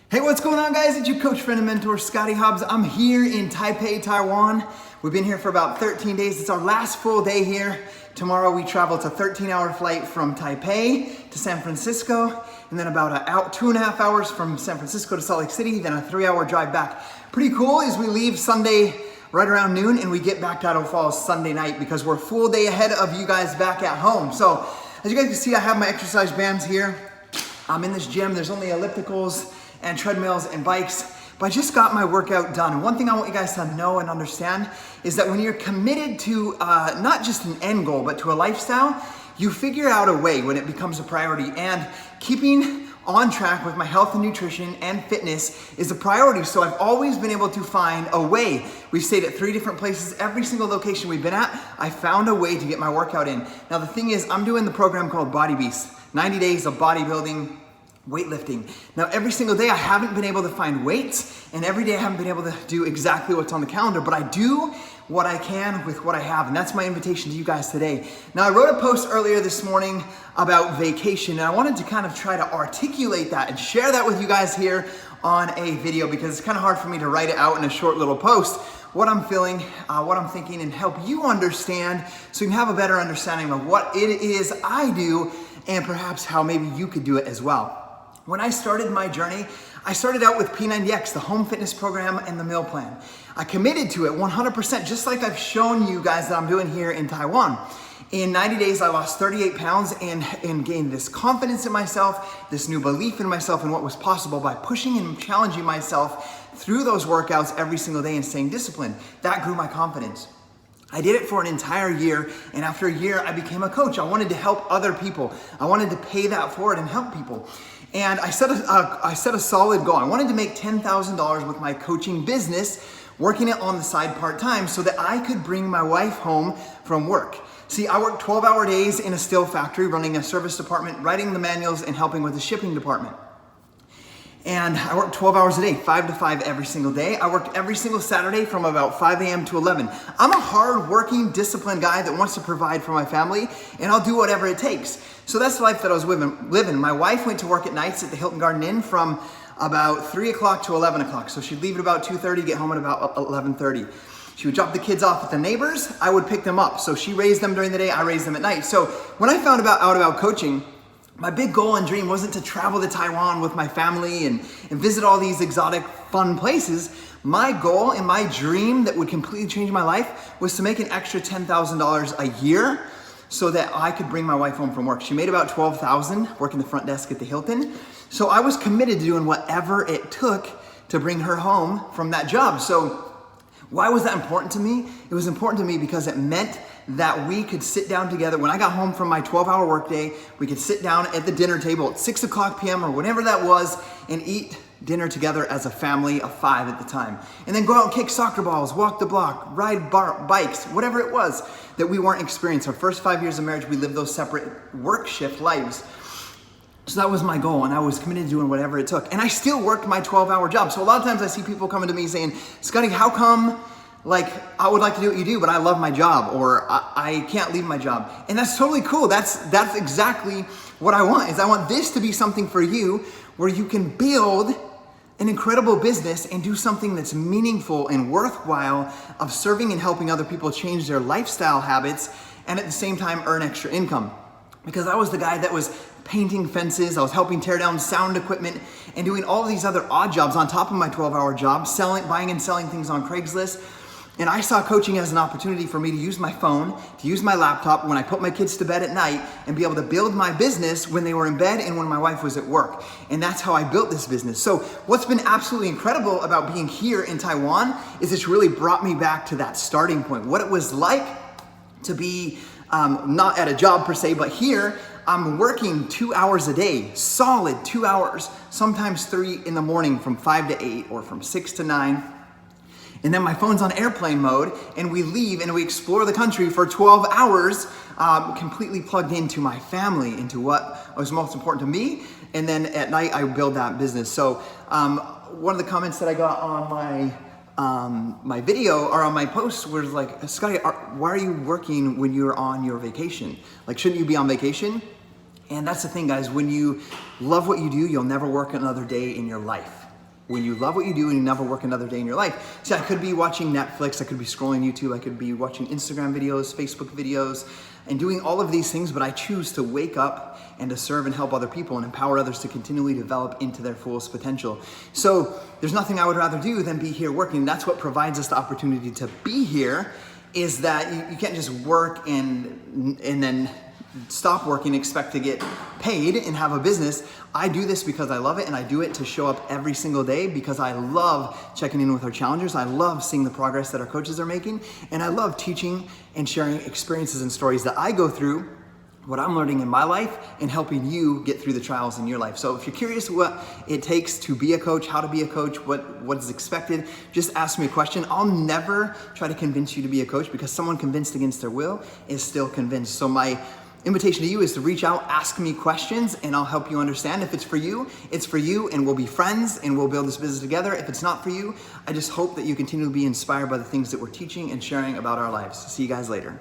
Hey, what's going on, guys? It's your coach, friend, and mentor, Scotty Hobbs. I'm here in Taipei, Taiwan. We've been here for about 13 days. It's our last full day here. Tomorrow we travel. It's a 13-hour flight from Taipei to San Francisco, and then about 2.5 hours from San Francisco to Salt Lake City, then a 3-hour drive back. Pretty cool is we leave Sunday right around noon, and we get back to Idaho Falls Sunday night because we're a full day ahead of you guys back at home. So, as you guys can see, I have my exercise bands here. I'm in this gym. There's only ellipticals and treadmills and bikes, but I just got my workout done. And one thing I want you guys to know and understand is that when you're committed to not just an end goal, but to a lifestyle, you figure out a way when it becomes a priority. And keeping on track with my health and nutrition and fitness is a priority. So I've always been able to find a way. We've stayed at 3 different places. Every single location we've been at, I found a way to get my workout in. Now the thing is, I'm doing the program called Body Beast, 90 days of bodybuilding, weightlifting. Now every single day I haven't been able to find weights, and every day I haven't been able to do exactly what's on the calendar, but I do what I can with what I have, and that's my invitation to you guys today. Now I wrote a post earlier this morning about vacation, and I wanted to kind of try to articulate that and share that with you guys here on a video, because it's kind of hard for me to write it out in a short little post, what I'm feeling, what I'm thinking, and help you understand so you can have a better understanding of what it is I do and perhaps how maybe you could do it as well. When I started my journey, I started out with P90X, the home fitness program and the meal plan. I committed to it 100%, just like I've shown you guys that I'm doing here in Taiwan. In 90 days, I lost 38 pounds and gained this confidence in myself, this new belief in myself and what was possible by pushing and challenging myself through those workouts every single day and staying disciplined. That grew my confidence. I did it for an entire year, and after a year, I became a coach. I wanted to help other people. I wanted to pay that forward and help people. And I set a solid goal. I wanted to make $10,000 with my coaching business, working it on the side part-time so that I could bring my wife home from work. See, I work 12-hour days in a steel factory, running a service department, writing the manuals, and helping with the shipping department. And I worked 12 hours a day, 5 to 5 every single day. I worked every single Saturday from about 5 a.m. to 11. I'm a hard-working, disciplined guy that wants to provide for my family, and I'll do whatever it takes. So that's the life that I was living. My wife went to work at nights at the Hilton Garden Inn from about 3 o'clock to 11 o'clock. So she'd leave at about 2:30, get home at about 11:30. She would drop the kids off at the neighbors. I would pick them up. So she raised them during the day, I raised them at night. So when I found out about coaching, my big goal and dream wasn't to travel to Taiwan with my family and visit all these exotic, fun places. My goal and my dream that would completely change my life was to make an extra $10,000 a year so that I could bring my wife home from work. She made about $12,000 working the front desk at the Hilton. So I was committed to doing whatever it took to bring her home from that job. So why was that important to me? It was important to me because it meant that we could sit down together. When I got home from my 12-hour workday, we could sit down at the dinner table at 6 o'clock p.m. or whatever that was and eat dinner together as a family of 5 at the time. And then go out and kick soccer balls, walk the block, ride bikes, whatever it was that we weren't experiencing. Our first 5 years of marriage, we lived those separate work shift lives. So that was my goal, and I was committed to doing whatever it took. And I still worked my 12-hour job. So a lot of times I see people coming to me saying, Scotty, how come, I would like to do what you do, but I love my job, or I can't leave my job. And that's totally cool. That's exactly what I want, is I want this to be something for you where you can build an incredible business and do something that's meaningful and worthwhile of serving and helping other people change their lifestyle habits and at the same time earn extra income. Because I was the guy that was painting fences, I was helping tear down sound equipment and doing all of these other odd jobs on top of my 12-hour job, buying and selling things on Craigslist. And I saw coaching as an opportunity for me to use my phone, to use my laptop when I put my kids to bed at night and be able to build my business when they were in bed and when my wife was at work. And that's how I built this business. So what's been absolutely incredible about being here in Taiwan is it's really brought me back to that starting point. What it was like to be not at a job per se, but here I'm working 2 hours a day, solid 2 hours, sometimes 3 in the morning from 5 to 8 or from 6 to 9. And then my phone's on airplane mode and we leave and we explore the country for 12 hours, completely plugged into my family, into what was most important to me. And then at night I build that business. So one of the comments that I got on my video or on my post was like, Scotty, why are you working when you're on your vacation? Like, shouldn't you be on vacation? And that's the thing, guys, when you love what you do, you'll never work another day in your life. When you love what you do and you never work another day in your life. See, I could be watching Netflix, I could be scrolling YouTube, I could be watching Instagram videos, Facebook videos, and doing all of these things, but I choose to wake up and to serve and help other people and empower others to continually develop into their fullest potential. So there's nothing I would rather do than be here working. That's what provides us the opportunity to be here, is that you can't just work and then stop working, expect to get paid and have a business. I do this because I love it, and I do it to show up every single day because I love checking in with our challengers. I love seeing the progress that our coaches are making, and I love teaching and sharing experiences and stories that I go through, what I'm learning in my life, and helping you get through the trials in your life. So if you're curious what it takes to be a coach, how to be a coach, what is expected, just ask me a question. I'll never try to convince you to be a coach, because someone convinced against their will is still convinced. So my invitation to you is to reach out, ask me questions, and I'll help you understand. If it's for you, it's for you, and we'll be friends and we'll build this business together. If it's not for you, I just hope that you continue to be inspired by the things that we're teaching and sharing about our lives. See you guys later.